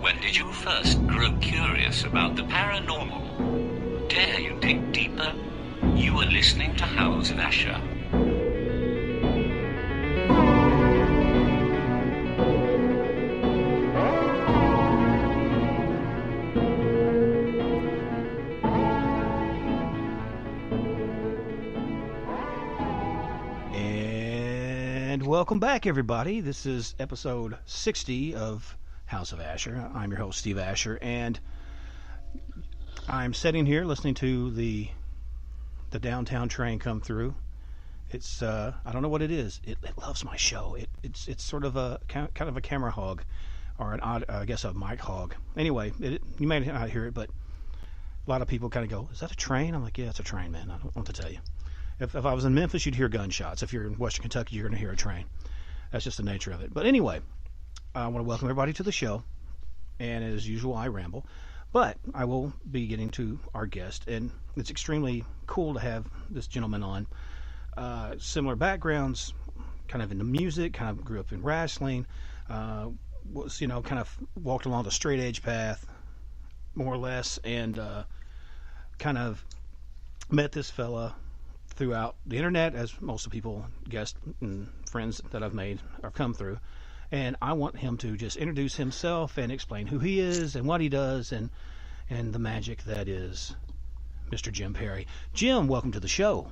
When did you first grow curious about the paranormal? Dare you dig deeper? You are listening to House of Asher. And welcome back, everybody. This is episode 60 of House of Asher. I'm your host, Steve Asher, and I'm sitting here listening to the downtown train come through. It's I don't know what it is. It loves my show. It's sort of a kind of a camera hog, or an odd, I guess, a mic hog. Anyway, you may not hear it, but a lot of people kind of go, "Is that a train?" I'm like, "Yeah, it's a train, man. I don't want to tell you." If I was in Memphis, you'd hear gunshots. If you're in Western Kentucky, you're going to hear a train. That's just the nature of it. But anyway, I want to welcome everybody to the show. And as usual, I ramble. But I will be getting to our guest. And it's extremely cool to have this gentleman on. Similar backgrounds, kind of into music, kind of grew up in wrestling. Was, kind of walked along the straight edge path, more or less. And kind of met this fella throughout the internet, as most of the people, guests and friends that I've made have come through. And I want him to just introduce himself and explain who he is and what he does and the magic that is Mr. Jim Perry. Jim, welcome to the show.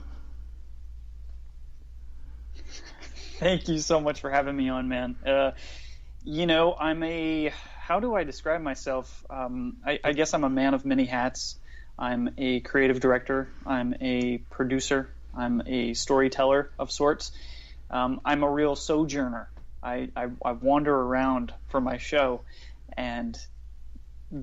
Thank you so much for having me on, man. How do I describe myself? I guess I'm a man of many hats. I'm a creative director. I'm a producer. I'm a storyteller of sorts. I'm a real sojourner. I wander around for my show and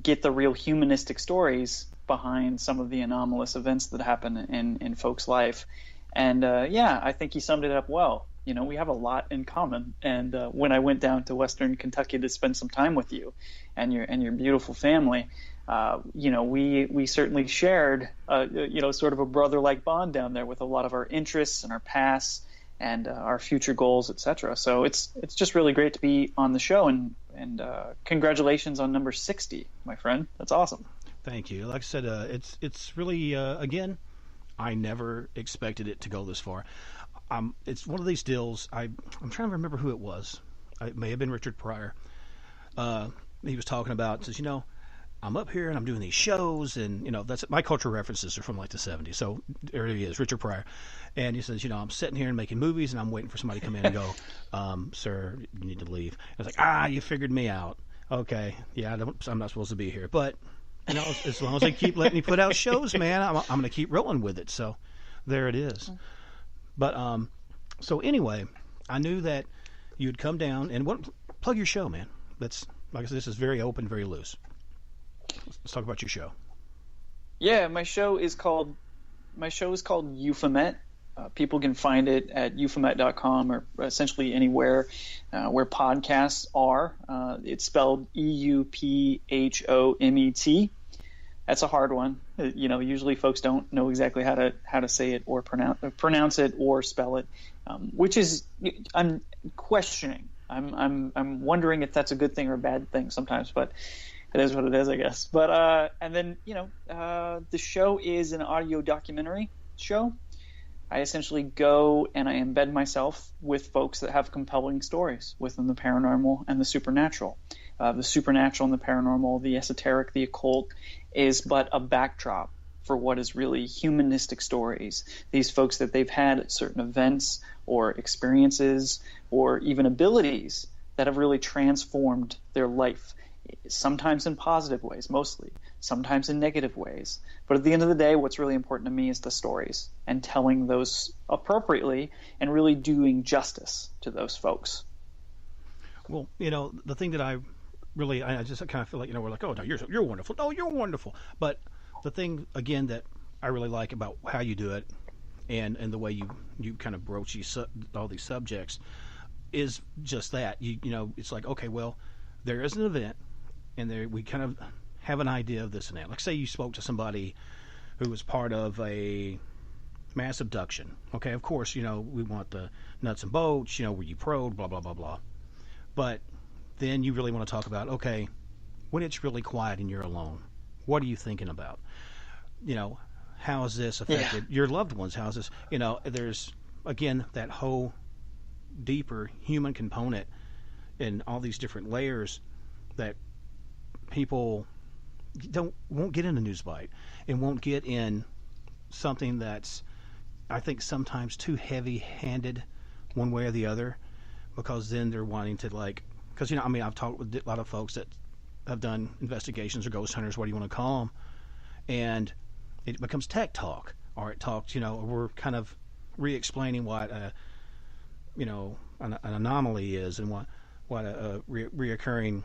get the real humanistic stories behind some of the anomalous events that happen in folks' life. And I think he summed it up well. We have a lot in common. And when I went down to Western Kentucky to spend some time with you and your beautiful family, we certainly shared, sort of a brother-like bond down there with a lot of our interests and our pasts and our future goals, etc. So it's just really great to be on the show, and congratulations on number 60, my friend. That's awesome. Thank you. Like I said, it's really again, I never expected it to go this far. It's one of these deals. I'm trying to remember who it was. It may have been Richard Pryor. He was talking about, says, I'm up here and I'm doing these shows, and that's my cultural references are from like the 70s. So there he is, Richard Pryor, and he says, I'm sitting here and making movies, and I'm waiting for somebody to come in and go, sir, you need to leave. I was like, you figured me out. Okay, yeah, I'm not supposed to be here, but as long as they keep letting me put out shows, man, I'm going to keep rolling with it. So there it is. But so anyway, I knew that you'd come down and plug your show, man. That's like I said, this is very open, very loose. Let's talk about your show. Yeah, my show is called Euphomet. People can find it at euphomet.com or essentially anywhere where podcasts are. It's spelled EUPHOMET. That's a hard one. Usually folks don't know exactly how to say it or pronounce it or spell it, which is I'm questioning. I'm wondering if that's a good thing or a bad thing sometimes, but it is what it is, I guess. But and then the show is an audio documentary show. I essentially go and I embed myself with folks that have compelling stories within the paranormal and the supernatural. The supernatural and the paranormal, the esoteric, the occult, is but a backdrop for what is really humanistic stories. These folks that they've had certain events or experiences or even abilities that have really transformed their life. Sometimes in positive ways, mostly. Sometimes in negative ways. But at the end of the day, what's really important to me is the stories and telling those appropriately and really doing justice to those folks. Well, the thing that I just kind of feel like, we're like, oh, no, you're wonderful. No, you're wonderful. But the thing, again, that I really like about how you do it and the way you kind of broach all these subjects is just that. It's like, okay, well, there is an event, and we kind of have an idea of this and that. Like, say you spoke to somebody who was part of a mass abduction. Okay, of course, we want the nuts and bolts, were you probed, blah, blah, blah, blah. But then you really want to talk about, okay, when it's really quiet and you're alone, what are you thinking about? How has this affected your loved ones? How is this, there's, again, that whole deeper human component and all these different layers that people won't get in a news bite and won't get in something that's, I think, sometimes too heavy-handed one way or the other, because then they're wanting to, because I've talked with a lot of folks that have done investigations or ghost hunters, what do you want to call them, and it becomes tech talk, or it talks, we're kind of re-explaining what an anomaly is and what a reoccurring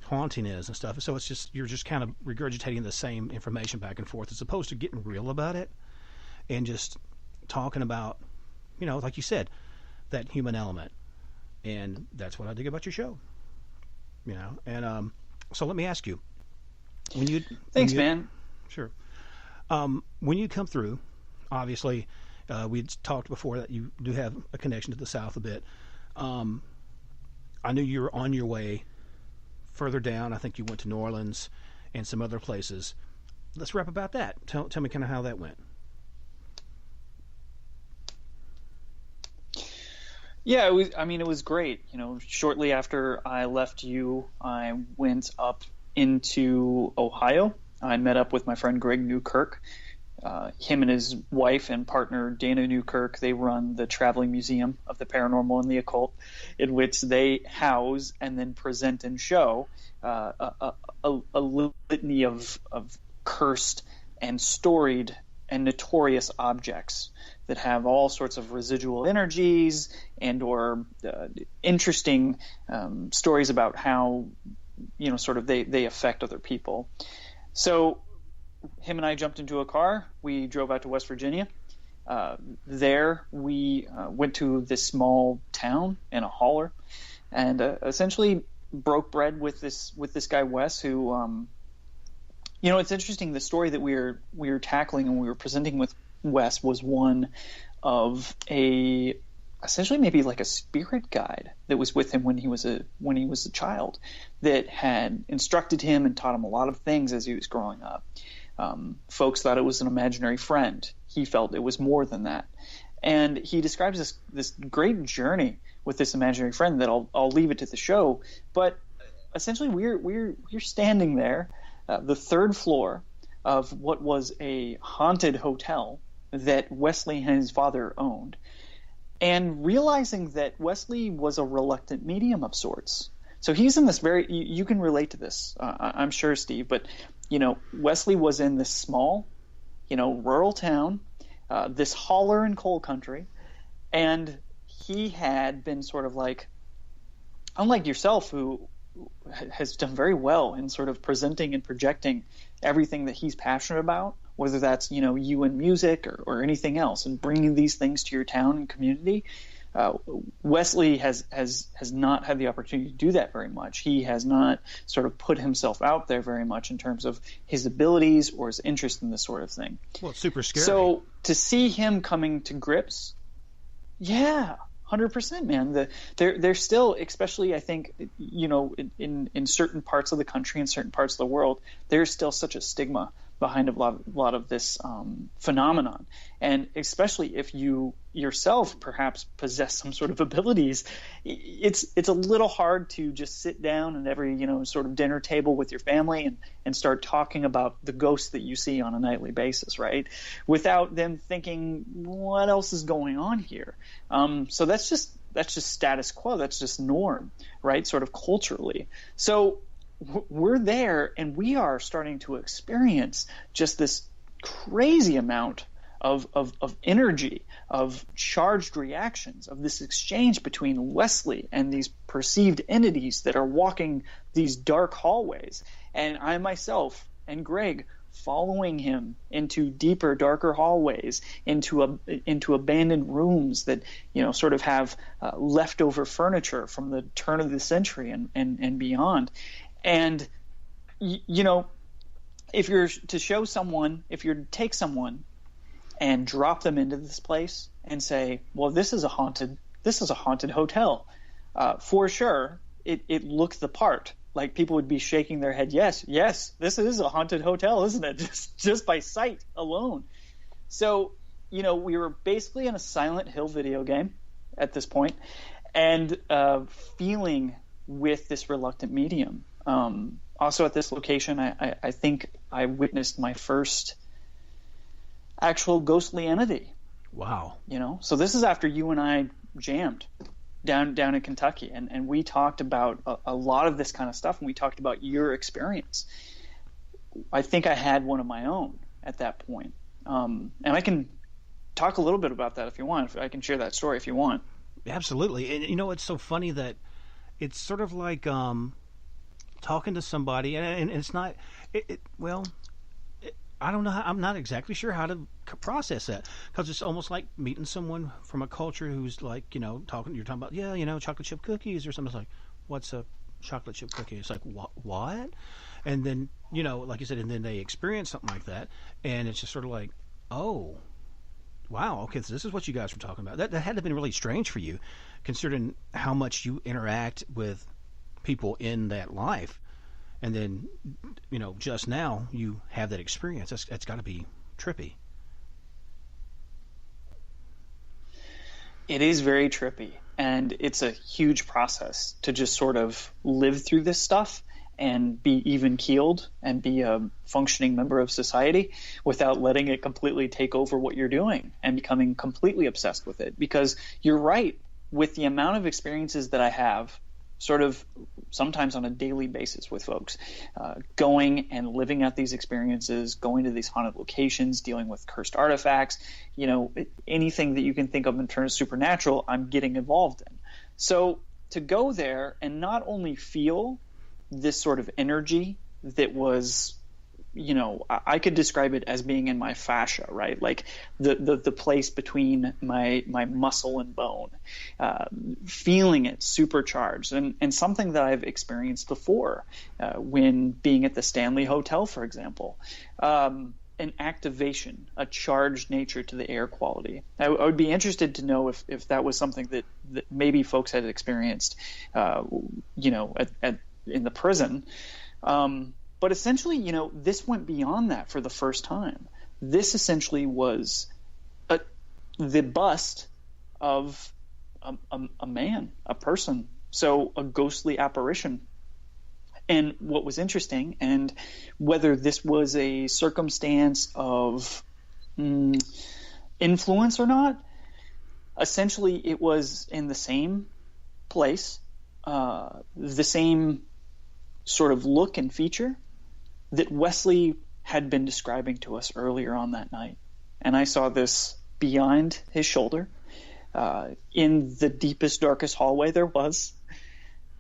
haunting is and stuff. So it's just, you're just kind of regurgitating the same information back and forth, as opposed to getting real about it and just talking about, like you said, that human element. And that's what I dig about your show, and so let me ask you, Thanks, man. Sure. When you come through, obviously, we'd talked before that you do have a connection to the South a bit. I knew you were on your way further down. I think you went to New Orleans and some other places. Let's rap about that. Tell me kind of how that went. Yeah, it was great. Shortly after I left you, I went up into Ohio. I met up with my friend Greg Newkirk. Him and his wife and partner Dana Newkirk, they run the Traveling Museum of the Paranormal and the Occult, in which they house and then present and show a litany of cursed and storied and notorious objects that have all sorts of residual energies and or interesting stories about how they affect other people. So him and I jumped into a car. We drove out to West Virginia. There we went to this small town in a holler, and essentially broke bread with this guy Wes, who it's interesting. The story that we were tackling and we were presenting with Wes was one of essentially maybe like a spirit guide that was with him when he was a child, that had instructed him and taught him a lot of things as he was growing up. Folks thought it was an imaginary friend. He felt it was more than that, and he describes this great journey with this imaginary friend that I'll leave it to the show. But essentially, we're standing there, the third floor of what was a haunted hotel that Wesley and his father owned, and realizing that Wesley was a reluctant medium of sorts. So he's in this you can relate to this, I'm sure, Steve, but Wesley was in this small, rural town, this holler in coal country, and he had been sort of like, unlike yourself, who has done very well in sort of presenting and projecting everything that he's passionate about, whether that's, you and music or anything else, and bringing these things to your town and community. Wesley has not had the opportunity to do that very much. He has not sort of put himself out there very much in terms of his abilities or his interest in this sort of thing. Well, it's super scary. So to see him coming to grips, 100%, man. They're still, especially I think, in certain parts of the country and certain parts of the world, there's still such a stigma behind a lot of this phenomenon. And especially if you yourself perhaps possess some sort of abilities, it's a little hard to just sit down at every sort of dinner table with your family and start talking about the ghosts that you see on a nightly basis, right? Without them thinking, what else is going on here? So that's just status quo. That's just norm, right? Sort of culturally. So we're there, and we are starting to experience just this crazy amount of energy, of charged reactions, of this exchange between Wesley and these perceived entities that are walking these dark hallways. And I myself and Greg following him into deeper, darker hallways, into abandoned rooms that sort of have leftover furniture from the turn of the century and beyond. And if you're to take someone and drop them into this place and say, well, this is a haunted hotel, for sure it looked the part. like people would be shaking their head. Yes, this is a haunted hotel, isn't it? Just by sight alone. So, we were basically in a Silent Hill video game at this point, and feeling with this reluctant medium. Also at this location, I think I witnessed my first actual ghostly entity. Wow. So this is after you and I jammed down in Kentucky, and we talked about a lot of this kind of stuff, and we talked about your experience. I think I had one of my own at that point. And I can talk a little bit about that if you want. I can share that story if you want. Absolutely. And it's so funny that it's sort of like talking to somebody, and it's not. I don't know. I'm not exactly sure how to process that, because it's almost like meeting someone from a culture who's like, talking. You're talking about, chocolate chip cookies or something. It's like, what's a chocolate chip cookie? It's like, what? And then, like you said, and then they experience something like that, and it's just sort of like, oh, wow, okay, so this is what you guys were talking about. That had to have been really strange for you, considering how much you interact with people in that life. And then, just now you have that experience. That's got to be trippy. It is very trippy, and it's a huge process to just sort of live through this stuff and be even keeled and be a functioning member of society without letting it completely take over what you're doing and becoming completely obsessed with it. Because you're right, with the amount of experiences that I have, sort of sometimes on a daily basis with folks, going and living out these experiences, going to these haunted locations, dealing with cursed artifacts, anything that you can think of in terms of supernatural, I'm getting involved in. So to go there and not only feel this sort of energy that was, I could describe it as being in my fascia, right? Like the place between my muscle and bone, feeling it supercharged, and something that I've experienced before when being at the Stanley Hotel, for example, an activation, a charged nature to the air quality. I would be interested to know if that was something that maybe folks had experienced, in the prison. But essentially, this went beyond that for the first time. This essentially was the bust of a man, a person, so a ghostly apparition. And what was interesting, and whether this was a circumstance of influence or not, essentially it was in the same place, the same sort of look and feature that Wesley had been describing to us earlier on that night. And I saw this behind his shoulder, in the deepest, darkest hallway there was,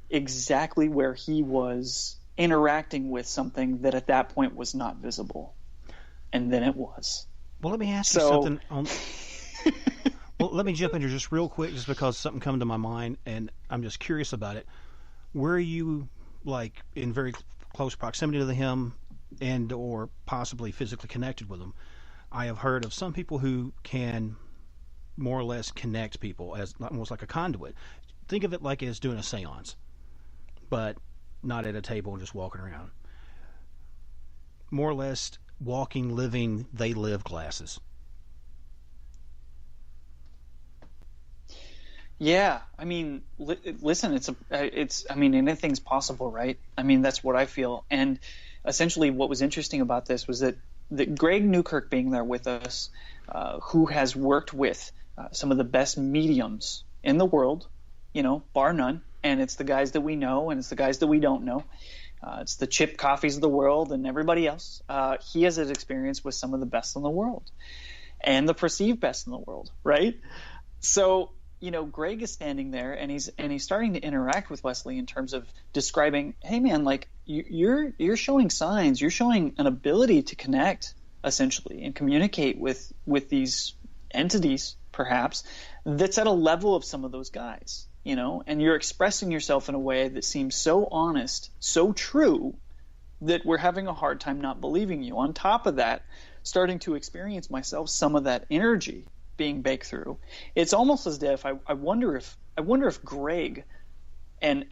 exactly where he was interacting with something that at that point was not visible. And then it was. Well, let me ask you something. Well, let me jump in here just real quick, just because something come to my mind, and I'm just curious about it. Were you like in very close proximity to him, and or possibly physically connected with him? I have heard of some people who can more or less connect people as almost like a conduit. Think of it like as doing a seance, but not at a table and just walking around. More or less walking, living, they live glasses. Yeah, I mean, listen, anything's possible, right? I mean, that's what I feel. And essentially what was interesting about this was that Greg Newkirk being there with us, who has worked with some of the best mediums in the world, bar none, and it's the guys that we know and it's the guys that we don't know. It's the Chip Coffees of the world and everybody else. He has an experience with some of the best in the world and the perceived best in the world, right? So Greg is standing there and he's starting to interact with Wesley in terms of describing, hey man, like you're showing signs, you're showing an ability to connect essentially and communicate with these entities perhaps that's at a level of some of those guys, and you're expressing yourself in a way that seems so honest, so true that we're having a hard time not believing you. On top of that, starting to experience myself some of that energy being baked through. It's almost as if I wonder if Greg and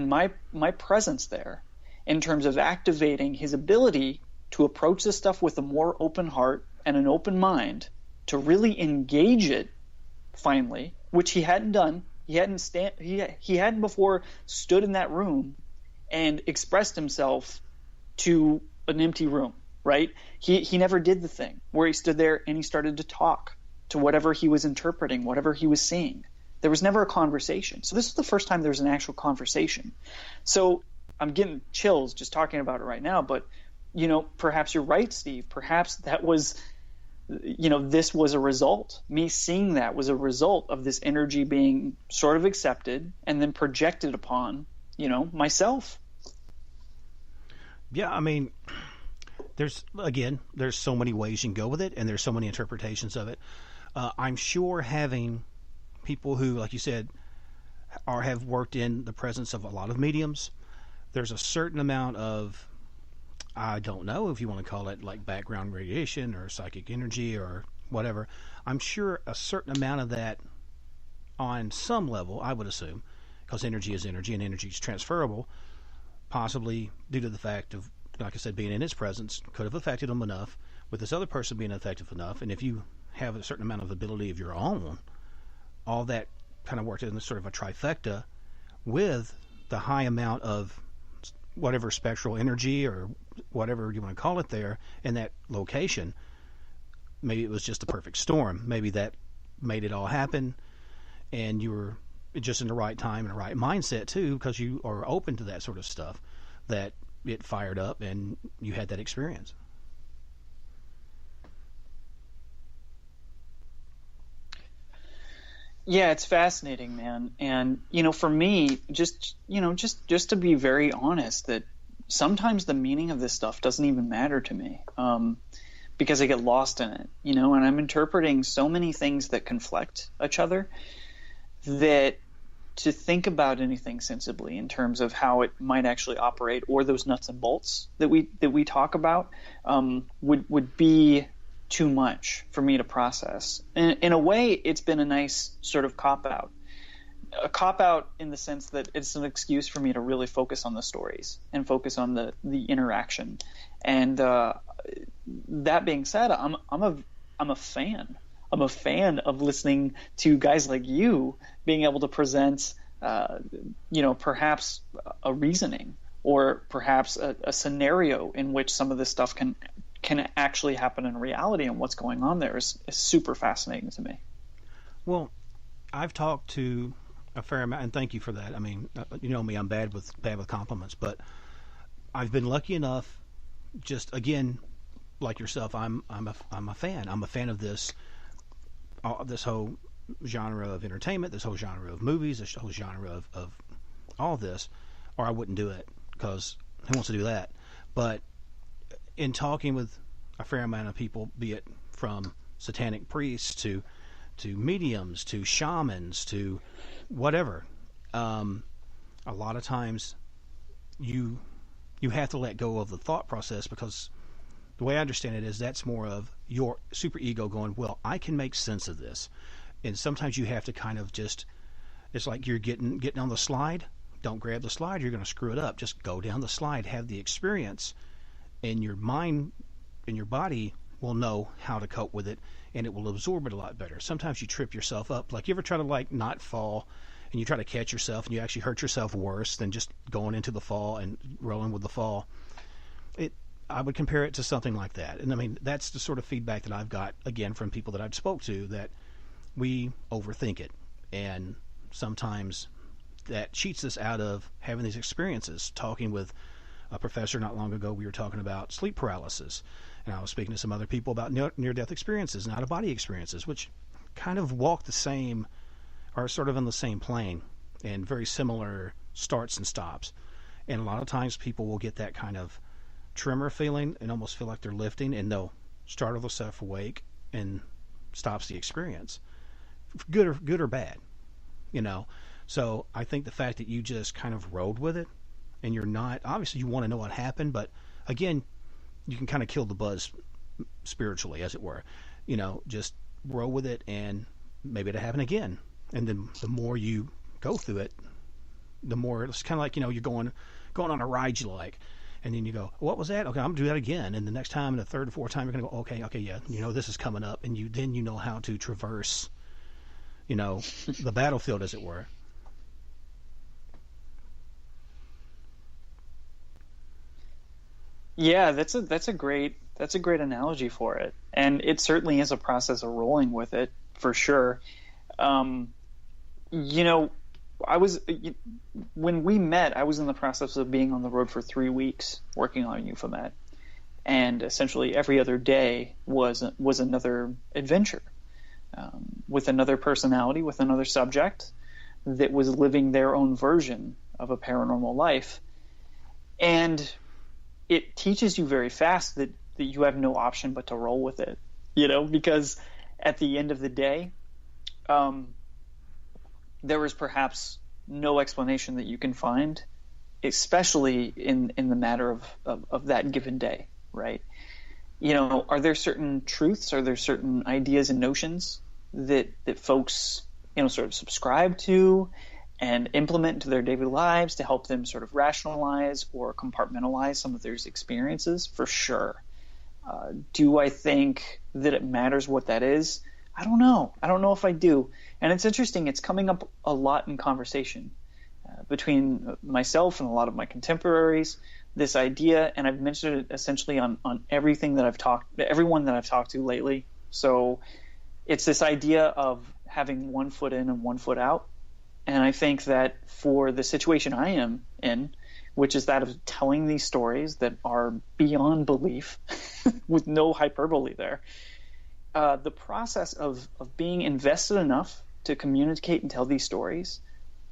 my presence there in terms of activating his ability to approach this stuff with a more open heart and an open mind, to really engage it finally, which he hadn't done. He hadn't before stood in that room and expressed himself to an empty room, right? He never did the thing where he stood there and he started to talk to whatever he was interpreting, whatever he was seeing. There was never a conversation. So this is the first time there was an actual conversation. So I'm getting chills just talking about it right now, but perhaps you're right, Steve. Perhaps that was, this was a result. Me seeing that was a result of this energy being sort of accepted and then projected upon, myself. Yeah, I mean, there's so many ways you can go with it, and there's so many interpretations of it. I'm sure having people who, like you said, have worked in the presence of a lot of mediums, there's a certain amount of, I don't know if you want to call it like background radiation or psychic energy or whatever. I'm sure a certain amount of that on some level, I would assume, because energy is energy and energy is transferable, possibly due to the fact of, like I said, being in his presence, could have affected him enough, with this other person being effective enough. And if you have a certain amount of ability of your own, all that kind of worked in sort of a trifecta with the high amount of whatever spectral energy or whatever you want to call it there in that location. Maybe it was just a perfect storm. Maybe that made it all happen, and you were just in the right time and the right mindset too, because you are open to that sort of stuff, that it fired up and you had that experience. Yeah, it's fascinating, man. And, for me, just to be very honest, that sometimes the meaning of this stuff doesn't even matter to me, because I get lost in it, and I'm interpreting so many things that conflict each other, that to think about anything sensibly in terms of how it might actually operate, or those nuts and bolts that we talk about, would be too much for me to process. In a way, it's been a nice sort of cop-out. A cop-out in the sense that it's an excuse for me to really focus on the stories and focus on the interaction. And that being said, I'm a fan. I'm a fan of listening to guys like you being able to present, perhaps a reasoning, or perhaps a scenario in which some of this stuff can actually happen in reality, and what's going on there is super fascinating to me. Well, I've talked to a fair amount, and thank you for that. I mean, you know me, I'm bad with compliments, but I've been lucky enough, just again, like yourself, I'm a fan. I'm a fan of this whole genre of entertainment, this whole genre of movies, this whole genre of all this, or I wouldn't do it, because who wants to do that? But in talking with a fair amount of people, be it from satanic priests to mediums to shamans to whatever, a lot of times you have to let go of the thought process, because the way I understand it is that's more of your super ego going, well, I can make sense of this. And sometimes you have to kind of just, it's like you're getting on the slide. Don't grab the slide, you're going to screw it up. Just go down the slide, have the experience, and your mind and your body will know how to cope with it, and it will absorb it a lot better. Sometimes you trip yourself up. Like, you ever try to not fall, and you try to catch yourself, and you actually hurt yourself worse than just going into the fall and rolling with the fall. I would compare it to something like that. And I mean, that's the sort of feedback that I've got, again, from people that I've spoke to, that we overthink it. And sometimes that cheats us out of having these experiences. Talking with a professor not long ago, we were talking about sleep paralysis. And I was speaking to some other people about near-death experiences and out-of-body experiences, which kind of walk the same, are sort of in the same plane, and very similar starts and stops. And a lot of times people will get that kind of tremor feeling and almost feel like they're lifting, and they'll startle themselves awake and stops the experience, good or bad, So I think the fact that you just kind of rode with it, and you're not, obviously you want to know what happened, but again, you can kind of kill the buzz spiritually, as it were. Just roll with it, and maybe it'll happen again. And then the more you go through it, the more it's kind of like, you're going on a ride you like. And then you go, what was that? Okay, I'm going to do that again. And the next time, and the third or fourth time, you're going to go, okay, yeah, this is coming up. And then you know how to traverse, the battlefield, as it were. Yeah, that's a great analogy for it, and it certainly is a process of rolling with it for sure. I was when we met, I was in the process of being on the road for 3 weeks working on Euphomet, and essentially every other day was another adventure with another personality, with another subject that was living their own version of a paranormal life, and it teaches you very fast that you have no option but to roll with it, because at the end of the day, there is perhaps no explanation that you can find, especially in the matter of that given day, right? Are there certain truths, are there certain ideas and notions that folks, sort of subscribe to and implement into their daily lives to help them sort of rationalize or compartmentalize some of their experiences? For sure. Do I think that it matters what that is? I don't know. I don't know if I do. And it's interesting. It's coming up a lot in conversation between myself and a lot of my contemporaries, this idea, and I've mentioned it essentially on everyone that I've talked to lately. So it's this idea of having one foot in and one foot out. And I think that for the situation I am in, which is that of telling these stories that are beyond belief with no hyperbole there, the process of being invested enough to communicate and tell these stories,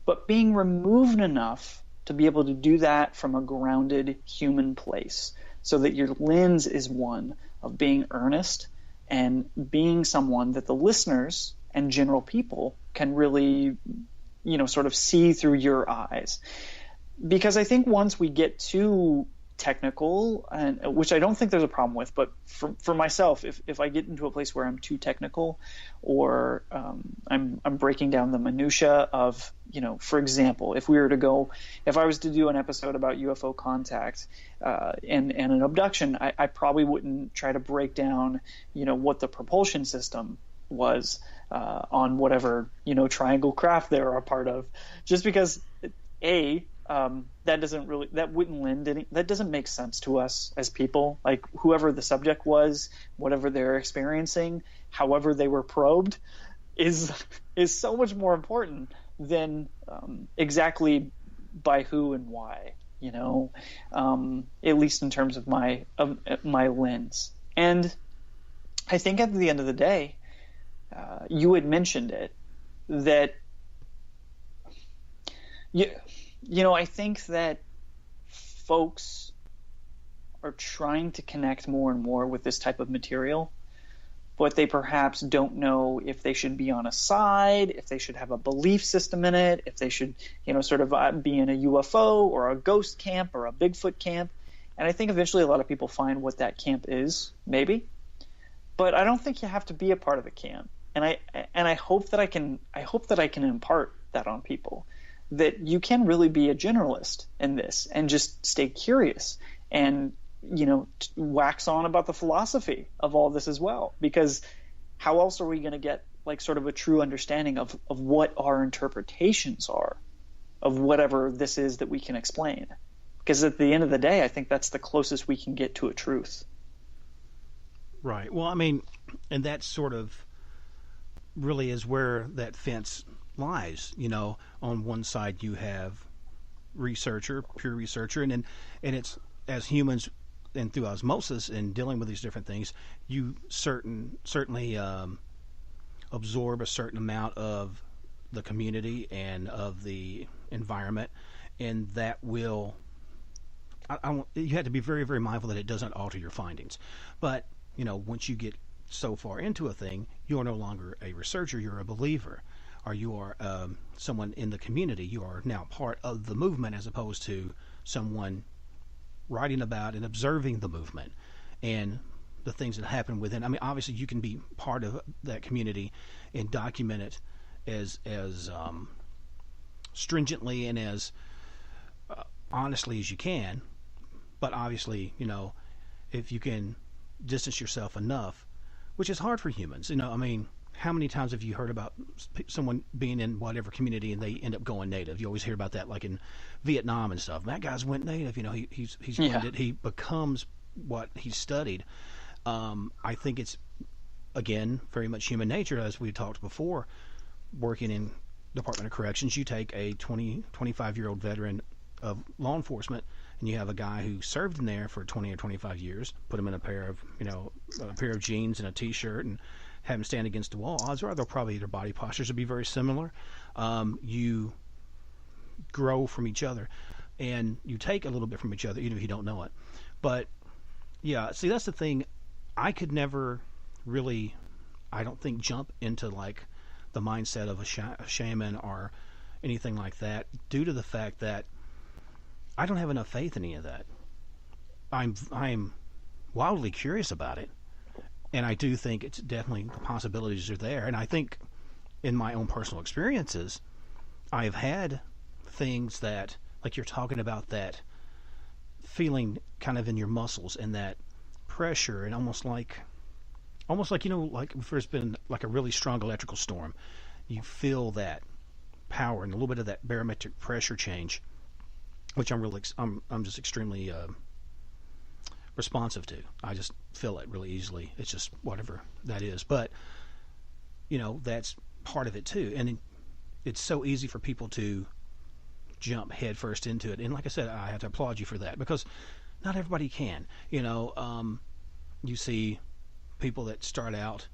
but being removed enough to be able to do that from a grounded human place, so that your lens is one of being earnest and being someone that the listeners and general people can really sort of see through your eyes. Because I think once we get too technical, and which I don't think there's a problem with, but for myself, if I get into a place where I'm too technical, or I'm breaking down the minutia of, for example, if I was to do an episode about UFO contact and an abduction, I probably wouldn't try to break down, what the propulsion system was on whatever triangle craft they're a part of, just because that doesn't make sense to us as people. Like, whoever the subject was, whatever they're experiencing, however they were probed, is so much more important than exactly by who and why. At least in terms of my lens. And I think at the end of the day, you had mentioned it, that I think that folks are trying to connect more and more with this type of material, but they perhaps don't know if they should be on a side, if they should have a belief system in it, if they should, sort of be in a UFO or a ghost camp or a Bigfoot camp. And I think eventually a lot of people find what that camp is, maybe. But I don't think you have to be a part of a camp. And I hope that I can impart that on people, that you can really be a generalist in this and just stay curious and wax on about the philosophy of all this as well, because how else are we going to get like sort of a true understanding of what our interpretations are of whatever this is that we can explain? Because at the end of the day, I think that's the closest we can get to a truth. Right. Well, I mean, and that's sort of really is where that fence lies. On one side you have pure researcher, and it's, as humans and through osmosis and dealing with these different things, you certainly absorb a certain amount of the community and of the environment, and that will. You have to be very, very mindful that it doesn't alter your findings. But once you get so far into a thing, you are no longer a researcher; you're a believer, or you are someone in the community. You are now part of the movement, as opposed to someone writing about and observing the movement and the things that happen within. I mean, obviously, you can be part of that community and document it as stringently and as honestly as you can. But obviously, if you can distance yourself enough, which is hard for humans, I mean, how many times have you heard about someone being in whatever community and they end up going native? You always hear about that, like in Vietnam and stuff. That guy's went native. He's blended. He becomes what he studied. I think it's, again, very much human nature, as we talked before. Working in Department of Corrections, you take a 25-year-old veteran of law enforcement, and you have a guy who served in there for 20 or 25 years, put him in a pair of jeans and a t-shirt and have him stand against the wall. Odds are their body postures will be very similar. You grow from each other, and you take a little bit from each other, even if you don't know it. But yeah, see, that's the thing. I could never really, I don't think, jump into like the mindset of a shaman or anything like that, due to the fact that I don't have enough faith in any of that. I'm wildly curious about it, and I do think it's definitely, the possibilities are there. And I think in my own personal experiences, I've had things that, like you're talking about, that feeling kind of in your muscles and that pressure, and almost like like if there's been like a really strong electrical storm, you feel that power and a little bit of that barometric pressure change, which I'm just extremely responsive to. I just feel it really easily. It's just whatever that is. But that's part of it too, and it's so easy for people to jump headfirst into it. And like I said, I have to applaud you for that, because not everybody can. You see people that start out,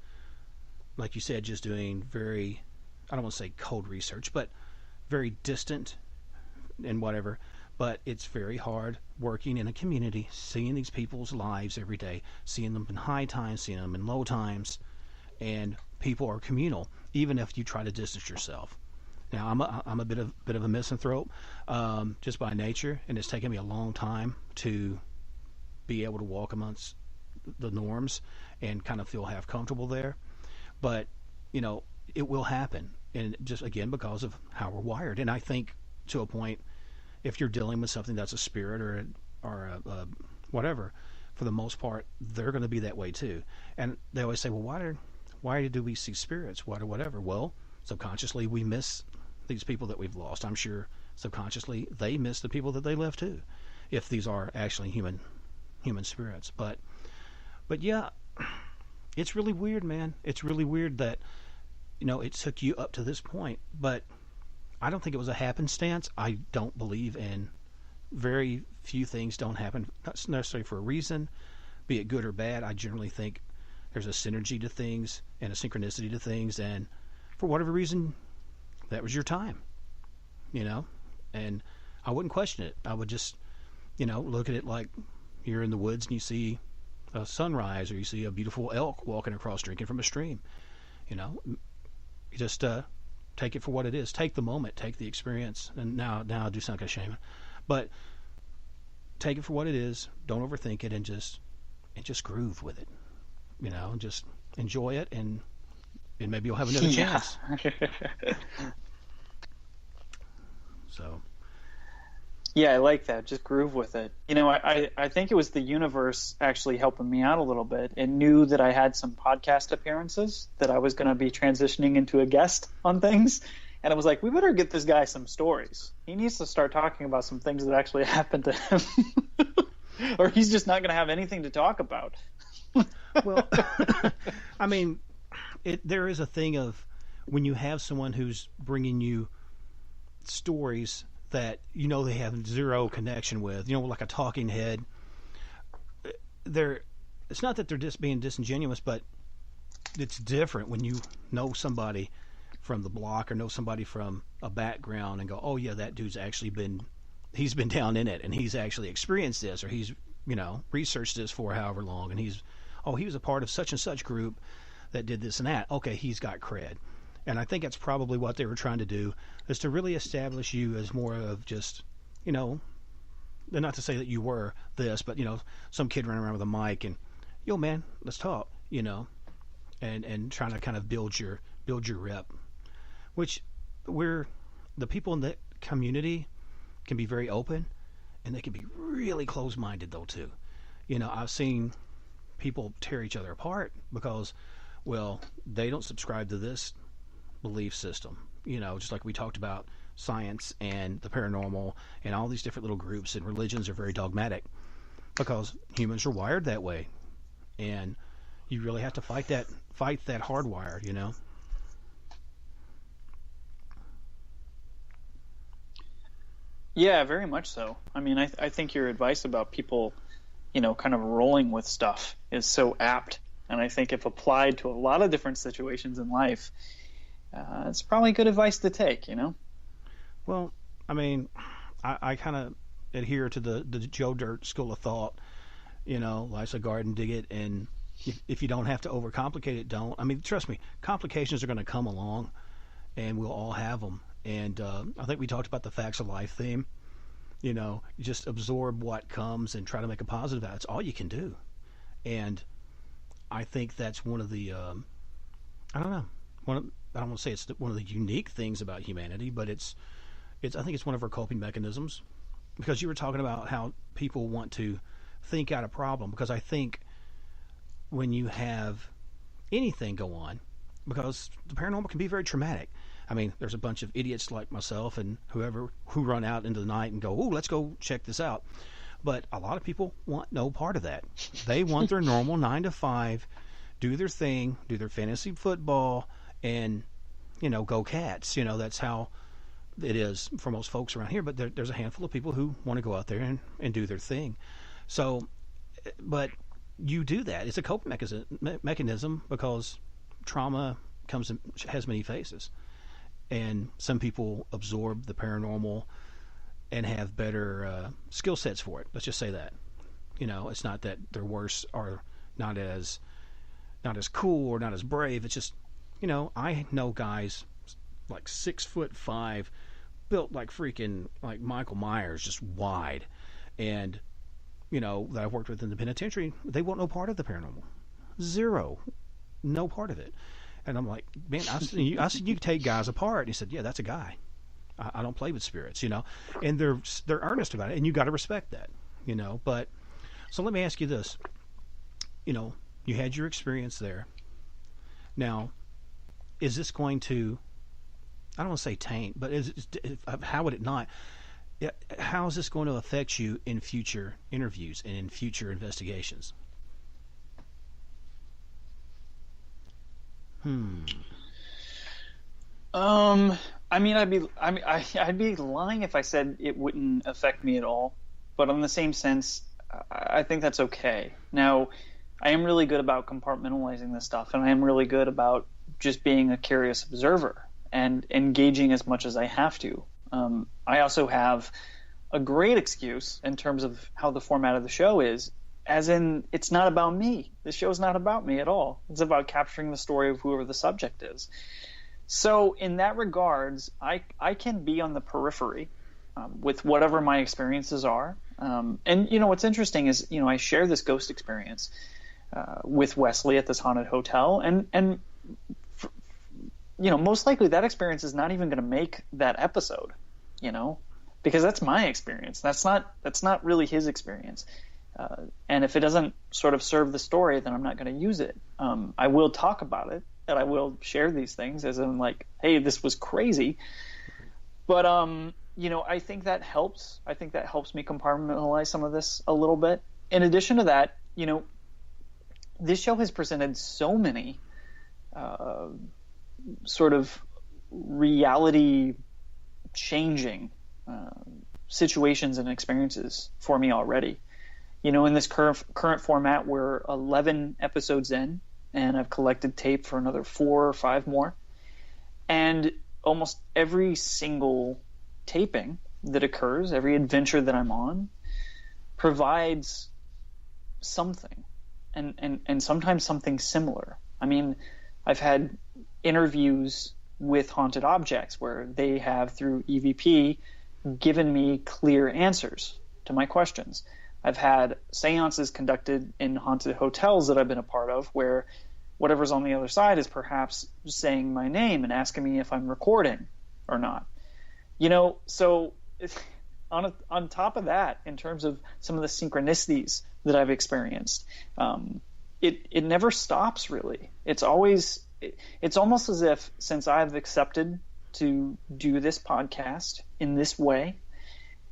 like you said, just doing very, I don't want to say cold research, but very distant and whatever. But it's very hard working in a community, seeing these people's lives every day, seeing them in high times, seeing them in low times, and people are communal, even if you try to distance yourself. Now, I'm a bit of a misanthrope, just by nature, and it's taken me a long time to be able to walk amongst the norms and kind of feel half comfortable there. But it will happen, and just again because of how we're wired. And I think to a point, if you're dealing with something that's a spirit or a whatever, for the most part, they're going to be that way too. And they always say, well, why do we see spirits? What or whatever? Well, subconsciously we miss these people that we've lost. I'm sure subconsciously they miss the people that they left too, if these are actually human spirits. But yeah, it's really weird, man. It's really weird that it took you up to this point, but I don't think it was a happenstance. I don't believe in, very few things don't happen not necessarily for a reason, be it good or bad. I generally think there's a synergy to things and a synchronicity to things, and for whatever reason, that was your time, and I wouldn't question it. I would just, look at it like you're in the woods and you see a sunrise, or you see a beautiful elk walking across drinking from a stream. You just take it for what it is. Take the moment, take the experience. And now I do sound like a shaman, but take it for what it is. Don't overthink it, and just groove with it. And just enjoy it, and maybe you'll have another chance. So. Yeah, I like that. Just groove with it. I think it was the universe actually helping me out a little bit. It knew that I had some podcast appearances, that I was going to be transitioning into a guest on things. And it was like, we better get this guy some stories. He needs to start talking about some things that actually happened to him. Or he's just not going to have anything to talk about. Well, I mean, there is a thing of when you have someone who's bringing you stories that they have zero connection with, like a talking head. It's not that they're just being disingenuous, but it's different when you know somebody from the block or know somebody from a background and go, oh yeah, that dude's actually he's been down in it, and he's actually experienced this, or he's researched this for however long, and he was a part of such and such group that did this and that. Okay, he's got cred. And I think that's probably what they were trying to do, is to really establish you as more of just, not to say that you were this, but, some kid running around with a mic and, yo, man, let's talk, and trying to kind of build your rep, which the people in the community can be very open, and they can be really close-minded though too. I've seen people tear each other apart because, well, they don't subscribe to this belief system. Just like we talked about science and the paranormal and all these different little groups, and religions are very dogmatic because humans are wired that way, and you really have to fight that hardwired. Yeah, very much so. I mean, I think your advice about people, kind of rolling with stuff is so apt. And I think if applied to a lot of different situations in life, it's probably good advice to take, Well, I mean, I kind of adhere to the Joe Dirt school of thought, life's a garden, dig it, and if you don't have to overcomplicate it, don't. I mean, trust me, complications are going to come along, and we'll all have them. And I think we talked about the facts of life theme. Just absorb what comes and try to make a positive out. That's all you can do. And I think that's one of the, I don't know, I don't want to say it's one of the unique things about humanity, but I think it's one of our coping mechanisms. Because you were talking about how people want to think out a problem. Because I think when you have anything go on, because the paranormal can be very traumatic. I mean, there's a bunch of idiots like myself and whoever who run out into the night and go, "Ooh, let's go check this out." But a lot of people want no part of that. They want their normal 9 to 5, do their thing, do their fantasy football, and go Cats. That's how it is for most folks around here. But there's a handful of people who want to go out there and do their thing. So, but you do that. It's a coping mechanism because trauma has many faces. And some people absorb the paranormal and have better skill sets for it. Let's just say that. It's not that they're worse or not as cool or not as brave. It's just, I know guys like 6'5", built like freaking like Michael Myers, just wide, and that I've worked with in the penitentiary. They want no part of the paranormal, zero, no part of it. And I'm like, man, I seen you take guys apart. And he said, yeah, that's a guy. I don't play with spirits, And they're earnest about it, and you got to respect that, But so let me ask you this: you had your experience there. Now, is this going to? I don't want to say taint, but how would it not? How is this going to affect you in future interviews and in future investigations? I mean, I'd be lying if I said it wouldn't affect me at all. But in the same sense, I think that's okay. Now, I am really good about compartmentalizing this stuff, and I am really good about just being a curious observer and engaging as much as I have to. I also have a great excuse in terms of how the format of the show is, as in it's not about me. The show's not about me at all. It's about capturing the story of whoever the subject is. So in that regards, I can be on the periphery with whatever my experiences are. And, what's interesting is, I share this ghost experience with Wesley at this haunted hotel. And most likely that experience is not even going to make that episode, because that's my experience. That's not really his experience. And if it doesn't sort of serve the story, then I'm not going to use it. I will talk about it, and I will share these things as in like, hey, this was crazy. But, I think that helps. I think that helps me compartmentalize some of this a little bit. In addition to that, this show has presented so many sort of reality changing situations and experiences for me already. In this current format, we're 11 episodes in, and I've collected tape for another 4 or 5 more. And almost every single taping that occurs, every adventure that I'm on, provides something, and sometimes something similar. I mean, I've had interviews with haunted objects where they have, through EVP, given me clear answers to my questions. I've had seances conducted in haunted hotels that I've been a part of where whatever's on the other side is perhaps saying my name and asking me if I'm recording or not. So on top of that, in terms of some of the synchronicities that I've experienced, it never stops really. It's almost as if, since I've accepted to do this podcast in this way,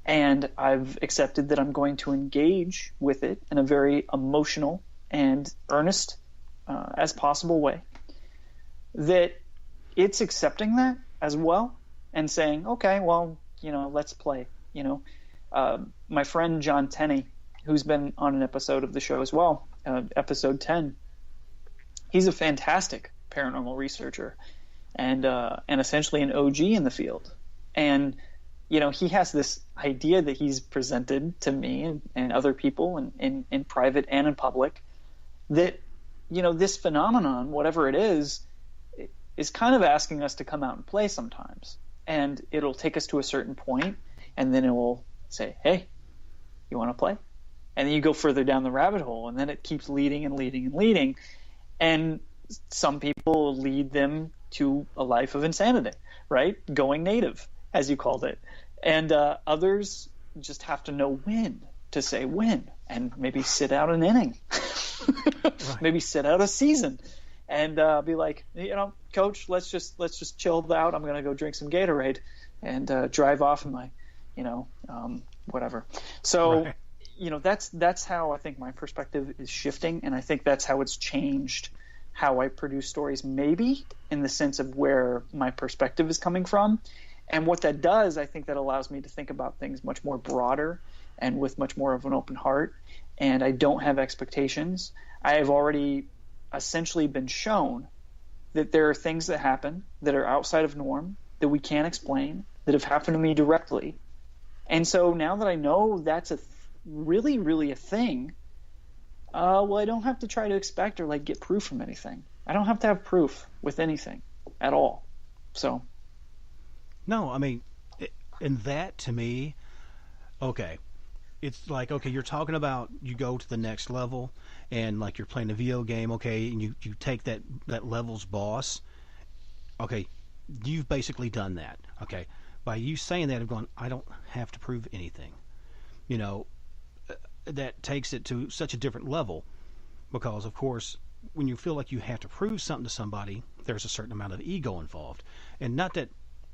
and I've accepted that I'm going to engage with it in a very emotional and earnest as possible way, that it's accepting that as well and saying, okay, well, let's play. My friend John Tenney, who's been on an episode of the show as well, episode 10, he's a fantastic paranormal researcher and essentially an OG in the field. And he has this idea that he's presented to me and other people in private and in public, that this phenomenon, whatever it is kind of asking us to come out and play sometimes. And it'll take us to a certain point, and then it will say, hey, you want to play? And then you go further down the rabbit hole, and then it keeps leading and leading and leading. And some people lead them to a life of insanity, right? Going native, as you called it. And others just have to know when to say when, and maybe sit out an inning, right. Maybe sit out a season, and be like, coach, let's just chill out. I'm going to go drink some Gatorade and drive off in my, whatever. So, right. That's how I think my perspective is shifting, and I think that's how it's changed how I produce stories, maybe in the sense of where my perspective is coming from. And what that does, I think that allows me to think about things much more broader and with much more of an open heart. And I don't have expectations. I have already essentially been shown that there are things that happen that are outside of norm, that we can't explain, that have happened to me directly. And so now that I know that's really, really a thing, I don't have to try to expect or get proof from anything. I don't have to have proof with anything at all. So. No, I mean, and that to me, okay, it's like, okay, you're talking about you go to the next level, and like you're playing a video game, okay, and you take that level's boss, okay, you've basically done that, okay. By you saying that, I'm going, I don't have to prove anything. That takes it to such a different level, because, of course, when you feel like you have to prove something to somebody, there's a certain amount of ego involved. And not that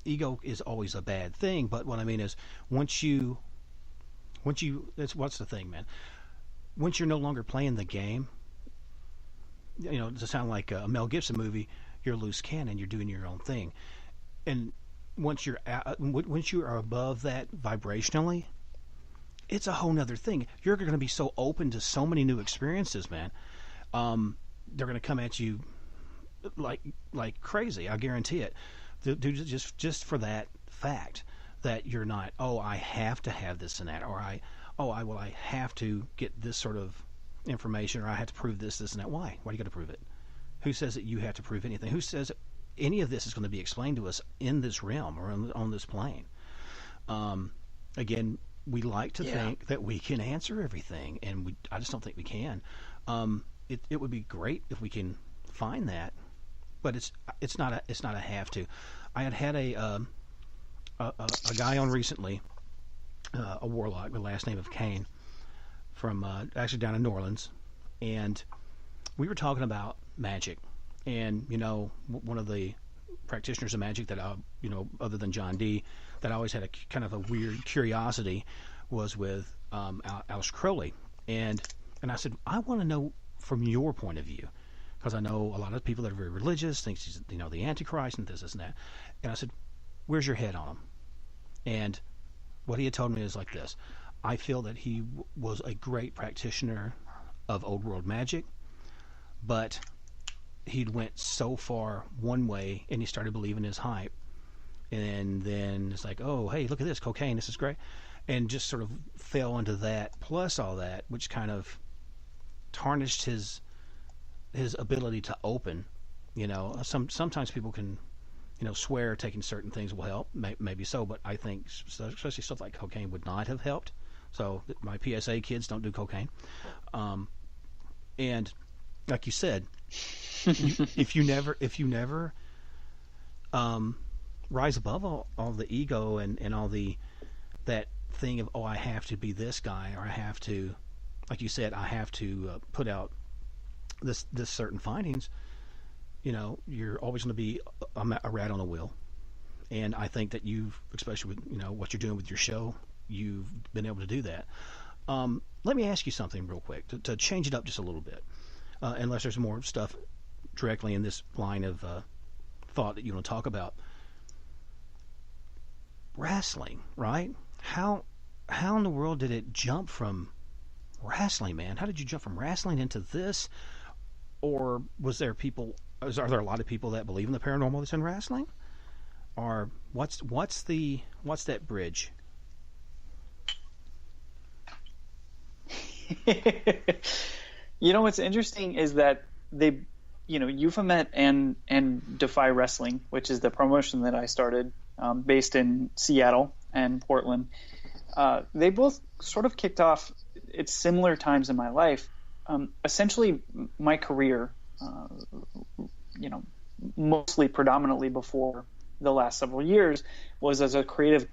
ego is always a bad thing, but what I mean is once you what's the thing, man? Once you're no longer playing the game, to sound like a Mel Gibson movie, you're a loose cannon, you're doing your own thing. And once you are above that vibrationally, it's a whole nother thing. You're going to be so open to so many new experiences, man. They're going to come at you like crazy. I guarantee it. Just for that fact that you're not, I have to have this and that, or I have to get this sort of information, or I have to prove this and that. Why? Why do you got to prove it? Who says that you have to prove anything? Who says any of this is going to be explained to us in this realm or on this plane? Again, we like to think that we can answer everything, and I just don't think we can. It would be great if we can find that, but it's not a have to. I had a guy on recently, a warlock, the last name of Kane, from actually down in New Orleans, and we were talking about magic, and one of the practitioners of magic that other than John D, that I always had a kind of a weird curiosity was with Alice Crowley, and I said, I want to know from your point of view, because I know a lot of people that are very religious think she's the Antichrist and this and that, and I said, where's your head on him? And what he had told me is like this: I feel that he was a great practitioner of old world magic, but he'd went so far one way and he started believing his hype, and then it's like, oh, hey, look at this cocaine, this is great, and just sort of fell into that plus all that, which kind of tarnished his ability to open. Sometimes people can swear taking certain things will help, maybe so, but I think especially stuff like cocaine would not have helped. So my PSA kids, don't do cocaine. And like you said, if you never rise above all the ego and all that thing of, oh, I have to be this guy, or I have to, like you said, I have to put out this certain findings, you're always going to be a rat on a wheel. And I think that you've, especially with what you're doing with your show, you've been able to do that. Let me ask you something real quick to change it up just a little bit, unless there's more stuff directly in this line of thought that you want to talk about. Wrestling, right? How in the world did it jump from wrestling, man? How did you jump from wrestling into this? Or are there a lot of people that believe in the paranormal that's in wrestling? Or what's that bridge? What's interesting is that they, Euphomet and Defy Wrestling, which is the promotion that I started, based in Seattle and Portland, they both sort of kicked off at similar times in my life. Essentially, my career, mostly predominantly before the last several years, was as a creative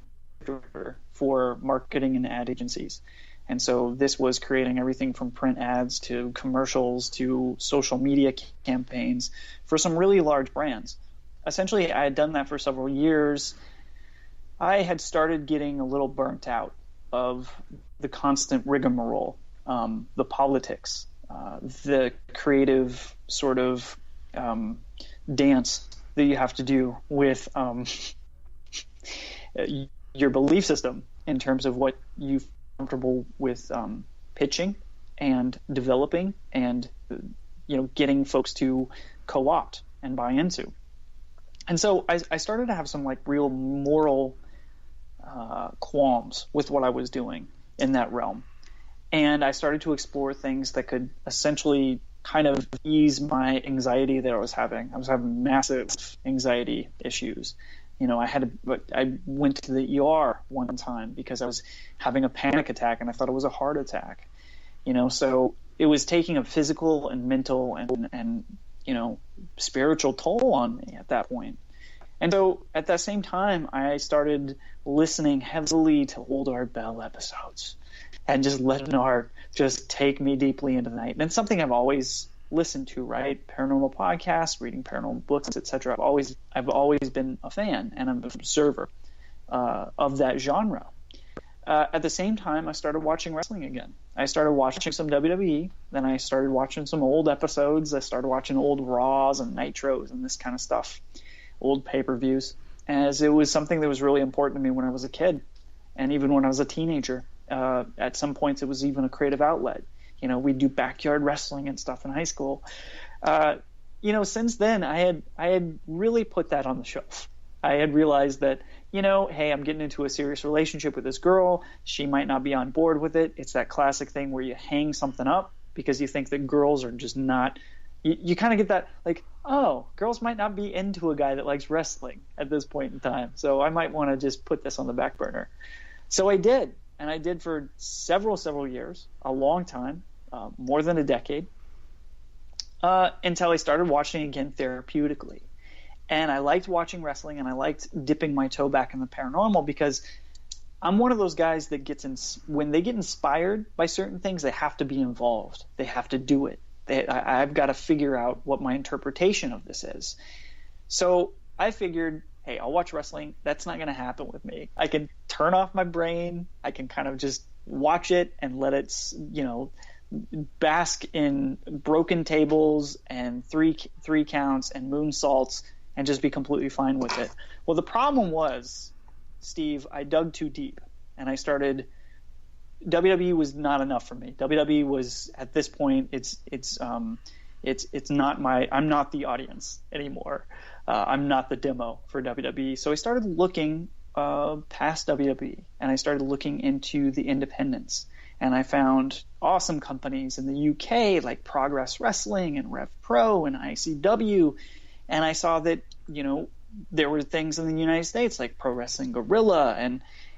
director for marketing and ad agencies. And so this was creating everything from print ads to commercials to social media campaigns for some really large brands. Essentially, I had done that for several years. I had started getting a little burnt out of the constant rigmarole, the politics, the creative sort of dance that you have to do with your belief system in terms of what you feel comfortable with pitching and developing and getting folks to co-opt and buy into. And so I started to have some real moral qualms with what I was doing in that realm. And I started to explore things that could essentially kind of ease my anxiety that I was having. I was having massive anxiety issues. I went to the ER one time because I was having a panic attack and I thought it was a heart attack. So it was taking a physical and mental and spiritual toll on me at that point. And so at that same time, I started listening heavily to old Art Bell episodes and just letting art just take me deeply into the night. And it's something I've always listened to, right? Paranormal podcasts, reading paranormal books, etc. I've always been a fan and an observer of that genre. At the same time, I started watching wrestling again. I started watching some WWE, then I started watching some old episodes. I started watching old Raws and Nitros and this kind of stuff, old pay-per-views, as it was something that was really important to me when I was a kid, and even when I was a teenager. At some points, it was even a creative outlet. We'd do backyard wrestling and stuff in high school. Since then, I had really put that on the shelf. I had realized that, hey, I'm getting into a serious relationship with this girl. She might not be on board with it. It's that classic thing where you hang something up because you think that girls are just not. You kind of get that, girls might not be into a guy that likes wrestling at this point in time. So I might want to just put this on the back burner. So I did. And I did for several years, a long time, more than a decade, until I started watching again therapeutically. And I liked watching wrestling, and I liked dipping my toe back in the paranormal because I'm one of those guys that when they get inspired by certain things, they have to be involved. They have to do it. I've got to figure out what my interpretation of this is. So I figured, hey, I'll watch wrestling. That's not going to happen with me. I can turn off my brain. I can kind of just watch it and let it, bask in broken tables and three counts and moonsaults and just be completely fine with it. Well, the problem was, Steve, I dug too deep and I started. WWE was not enough for me. WWE was, at this point, it's not I'm not the audience anymore. I'm not the demo for WWE. So I started looking past WWE, and I started looking into the independents. And I found awesome companies in the UK like Progress Wrestling and Rev Pro and ICW. And I saw that, there were things in the United States like Pro Wrestling Guerrilla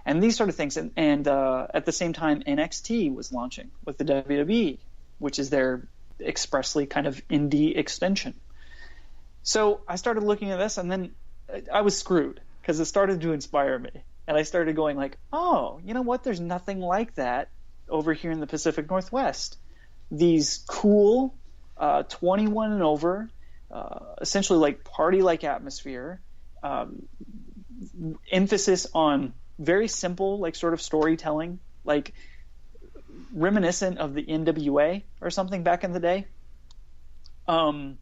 and these sort of things. And at the same time, NXT was launching with the WWE, which is their expressly kind of indie extension. So I started looking at this, and then I was screwed because it started to inspire me. And I started going like, oh, you know what? There's nothing like that over here in the Pacific Northwest. These cool 21 and over, essentially like party-like atmosphere, emphasis on very simple, like sort of storytelling, like reminiscent of the NWA or something back in the day. And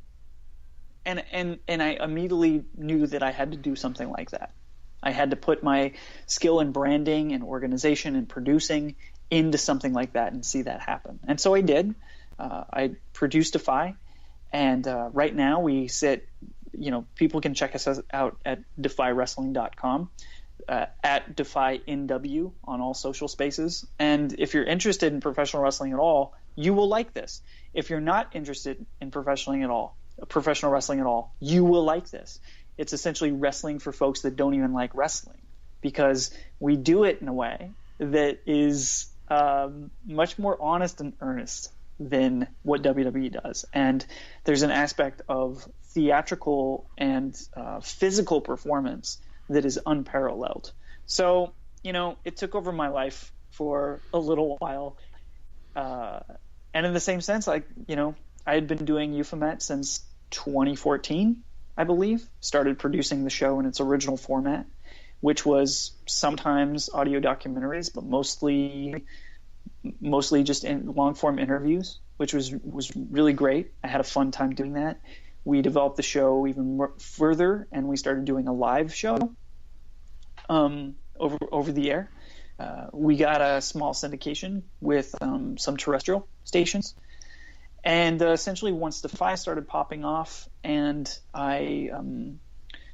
I immediately knew that I had to do something like that. I had to put my skill in branding and organization and producing into something like that and see that happen. And so I did. I produced Defy, and right now we sit, people can check us out at defywrestling.com, at DefyNW on all social spaces. And if you're interested in professional wrestling at all, you will like this. If you're not interested in professional wrestling at all, you will like this. It's essentially wrestling for folks that don't even like wrestling, because we do it in a way that is much more honest and earnest than what WWE does. And there's an aspect of theatrical and physical performance that is unparalleled. So, it took over my life for a little while. And in the same sense, I had been doing Euphomet since 2014, I believe. Started producing the show in its original format, which was sometimes audio documentaries, but mostly just in long-form interviews, which was really great. I had a fun time doing that. We developed the show even more further, and we started doing a live show over the air. We got a small syndication with some terrestrial stations. And essentially once Defy started popping off, and I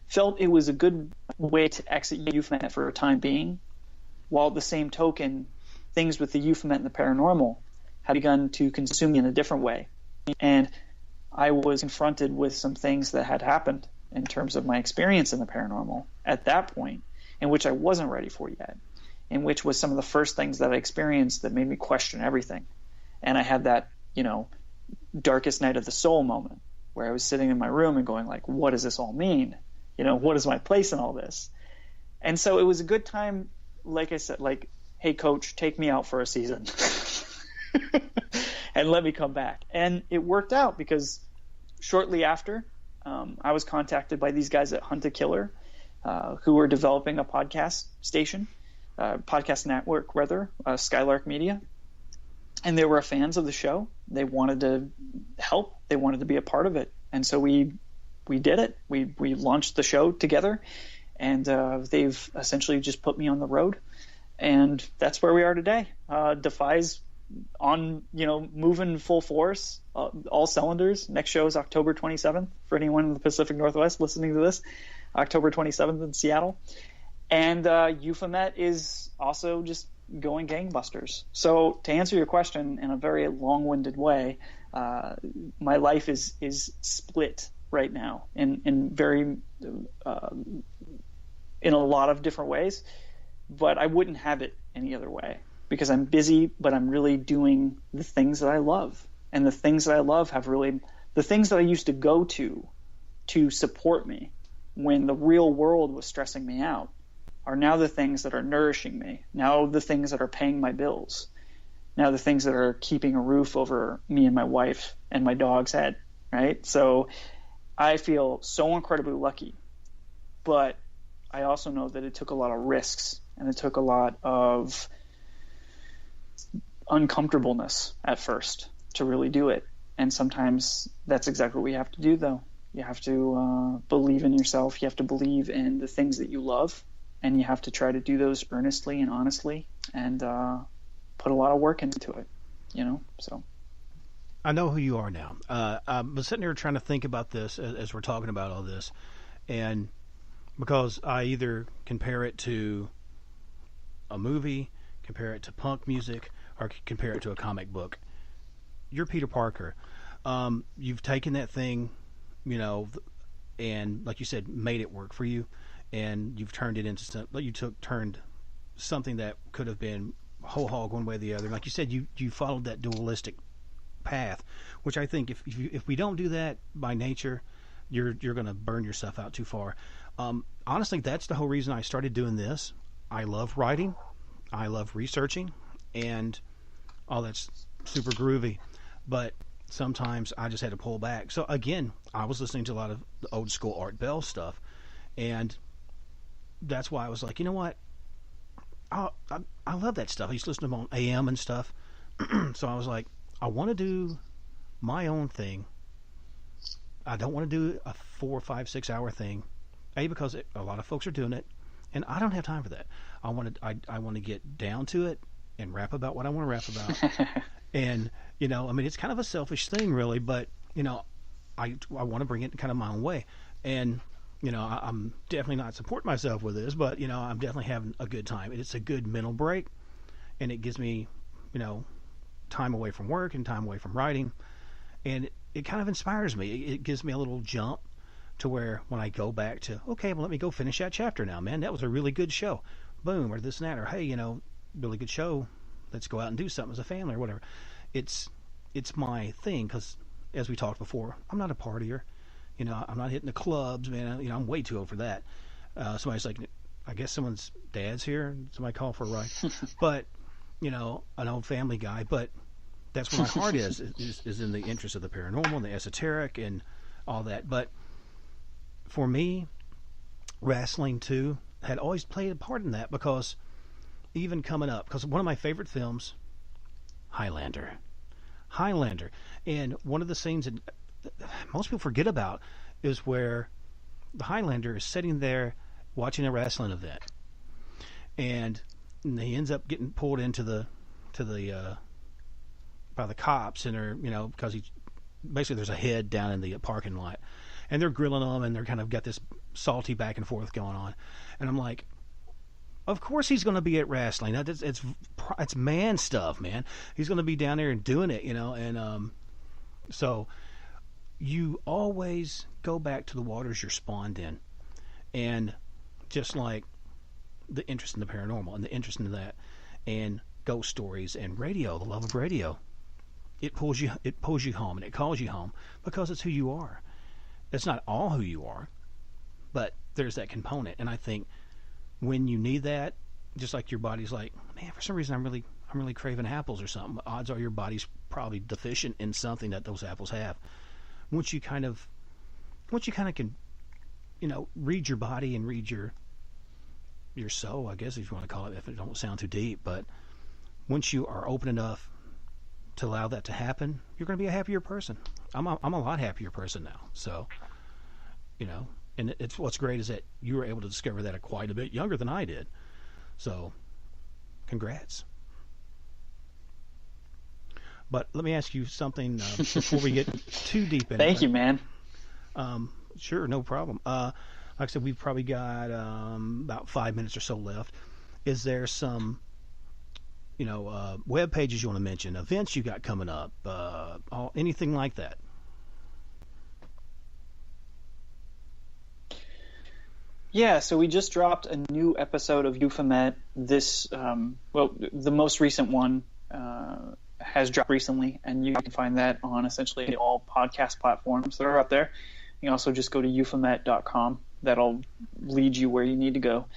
felt it was a good way to exit Euphomet for a time being, while at the same token, things with the Euphomet and the paranormal had begun to consume me in a different way. And I was confronted with some things that had happened in terms of my experience in the paranormal at that point, in which I wasn't ready for yet, in which was some of the first things that I experienced that made me question everything. And I had that, darkest night of the soul moment where I was sitting in my room and going like, what does this all mean? What is my place in all this? And so it was a good time, like I said, like, hey coach, take me out for a season and let me come back. And it worked out, because shortly after, I was contacted by these guys at Hunt a Killer, who were developing a podcast station, podcast network rather, Skylark Media. And they were fans of the show. They wanted to help. They wanted to be a part of it. And so we did it. We launched the show together, and they've essentially just put me on the road. And that's where we are today. Defy's on, moving full force, all cylinders. Next show is October 27th for anyone in the Pacific Northwest listening to this. October 27th in Seattle. And Euphomet is also just going gangbusters. So to answer your question in a very long-winded way, my life is split right now in very in a lot of different ways, but I wouldn't have it any other way, because I'm busy, but I'm really doing the things that I love. And the things that I love have really, the things that I used to go to support me when the real world was stressing me out, are now the things that are nourishing me, now the things that are paying my bills, now the things that are keeping a roof over me and my wife and my dog's head, right? So I feel so incredibly lucky, but I also know that it took a lot of risks, and it took a lot of uncomfortableness at first to really do it. And sometimes that's exactly what we have to do, though. You have to believe in yourself. You have to believe in the things that you love, and you have to try to do those earnestly and honestly, and put a lot of work into it, so. I know who you are now. I was sitting here trying to think about this as we're talking about all this, and because I either compare it to a movie, compare it to punk music, or compare it to a comic book. You're Peter Parker. You've taken that thing, and like you said, made it work for you, and you've turned it into turned something that could have been whole hog one way or the other. Like you said, you followed that dualistic path, which I think if we don't do that by nature, you're going to burn yourself out too far. Honestly, that's the whole reason I started doing this. I love writing, I love researching, and all that's super groovy. But sometimes I just had to pull back. So again, I was listening to a lot of the old school Art Bell stuff, and that's why I was like, you know what? I love that stuff. I used to listen to them on AM and stuff. So I was like, I want to do my own thing. I don't want to do a 4, 5, 6 hour thing. Because a lot of folks are doing it, and I don't have time for that. I want to get down to it and rap about what I want to rap about. And, you know, I mean, it's kind of a selfish thing, really, but, you know, I want to bring it kind of my own way. And, you know, I'm definitely not supporting myself with this, but, you know, I'm definitely having a good time. It's a good mental break, and it gives me, you know, time away from work and time away from writing. And it kind of inspires me. It gives me a little jump to where when I go back to, okay, well, let me go finish that chapter now, man. That was a really good show. Boom, or this and that, or hey, you know, really good show. Let's go out and do something as a family or whatever. It's my thing, because as we talked before, I'm not a partier. You know, I'm not hitting the clubs, man. You know, I'm way too old for that. Somebody's like, I guess someone's dad's here. Somebody call for a ride. But, you know, an old family guy. But that's where my heart is in the interest of the paranormal and the esoteric and all that. But for me, wrestling too had always played a part in that, because even coming up, because one of my favorite films, Highlander, and one of the scenes that most people forget about is where the Highlander is sitting there watching a wrestling event, and he ends up getting pulled into the by the cops, and they're, you know, because he basically, there's a head down in the parking lot, and they're grilling him, and they're kind of got this salty back and forth going on, and I'm like, of course he's going to be at wrestling. It's man stuff, man. He's going to be down there and doing it, you know. And so you always go back to the waters you're spawned in, and just like the interest in the paranormal and the interest in that, and ghost stories and radio, the love of radio, it pulls you home, and it calls you home, because it's who you are. It's not all who you are, but there's that component. And I think when you need that, just like your body's like, man, for some reason I'm really craving apples or something. Odds are your body's probably deficient in something that those apples have. Once you kind of can, you know, read your body and read your soul, I guess, if you want to call it, if it don't sound too deep, but once you are open enough to allow that to happen, you're going to be a happier person. I'm a lot happier person now. So, you know, and it's what's great is that you were able to discover that at quite a bit younger than I did. So, congrats. But let me ask you something before we get too deep in it. Thank you, man. Sure, no problem. Like I said, we've probably got about 5 minutes or so left. Is there some, you know, web pages you want to mention, events you got coming up, anything like that? Yeah, so we just dropped a new episode of Euphomet. This, the most recent one has dropped recently, and you can find that on essentially all podcast platforms that are out there. You can also just go to euphomet.com. That'll lead you where you need to go.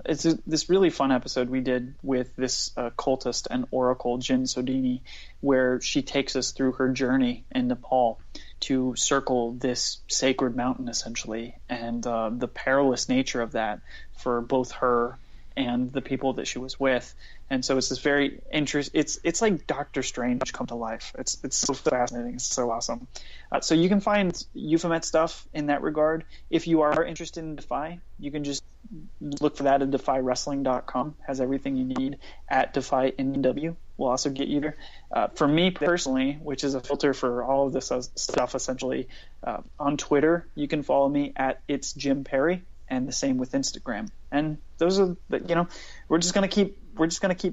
It's this really fun episode we did with this cultist and oracle, Jin Sodini, where she takes us through her journey in Nepal to circle this sacred mountain, essentially, and the perilous nature of that for both her and the people that she was with. And so it's this very it's like Doctor Strange come to life. It's so fascinating. It's so awesome. So you can find Euphomet stuff in that regard. If you are interested in Defy, you can just look for that at defywrestling.com. Has everything you need. At Defy NW will also get you there. For me personally, which is a filter for all of this stuff essentially, on Twitter you can follow me at It's Jim Perry, and the same with Instagram. And those are we're just gonna keep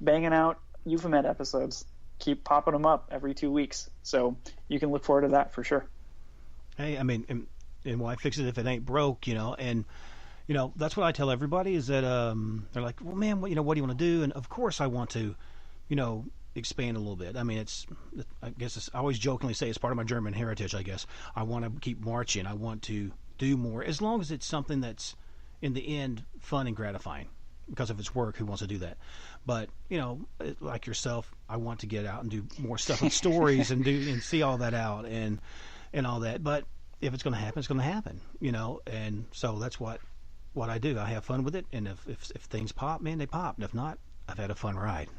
banging out Euphomet episodes, keep popping them up every 2 weeks, so you can look forward to that for sure. Hey, I mean, and why fix it if it ain't broke, you know? And you know, that's what I tell everybody is that they're like, well, man, what do you want to do? And of course I want to, you know, expand a little bit. I mean, I always jokingly say it's part of my German heritage, I guess. I want to keep marching. I want to do more, as long as it's something that's in the end fun and gratifying. because if it's work, who wants to do that? But like yourself, I want to get out and do more stuff with stories and see all that out and all that. But if it's going to happen, it's going to happen, And so that's what I do. I have fun with it, and if things pop, man, they pop. And if not, I've had a fun ride.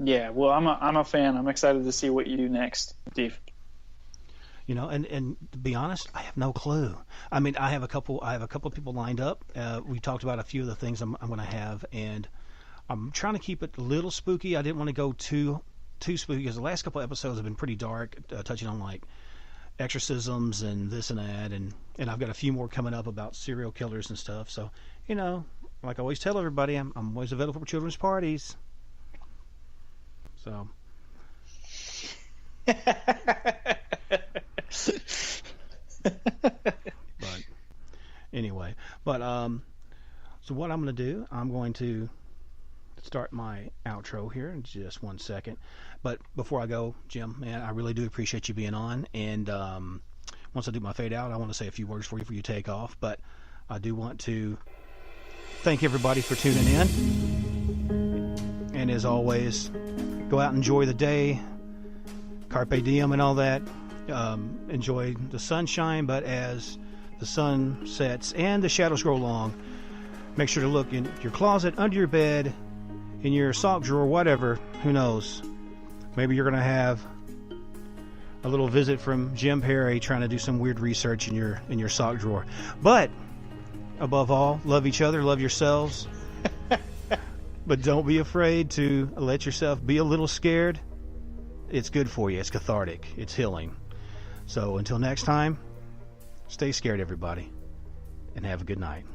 Yeah, well, I'm a fan. I'm excited to see what you do next, Steve. And to be honest, I have no clue. I mean, I have a couple of people lined up. We talked about a few of the things I'm going to have, and I'm trying to keep it a little spooky. I didn't want to go too spooky because the last couple of episodes have been pretty dark, touching on like exorcisms and this and that, and I've got a few more coming up about serial killers and stuff. So, like I always tell everybody, I'm always available for children's parties. So. But anyway, so what I'm going to do, I'm going to start my outro here in just 1 second. But before I go, Jim, man, I really do appreciate you being on. And once I do my fade out, I want to say a few words for you take off. But I do want to thank everybody for tuning in. And as always, go out and enjoy the day. Carpe diem and all that. Enjoy the sunshine, but as the sun sets and the shadows grow long, make sure to look in your closet, under your bed, in your sock drawer, whatever. Who knows? Maybe you're going to have a little visit from Jim Perry trying to do some weird research in your sock drawer. But above all, love each other, love yourselves. But don't be afraid to let yourself be a little scared. It's good for you. It's cathartic. It's healing. So until next time, stay scared, everybody, and have a good night.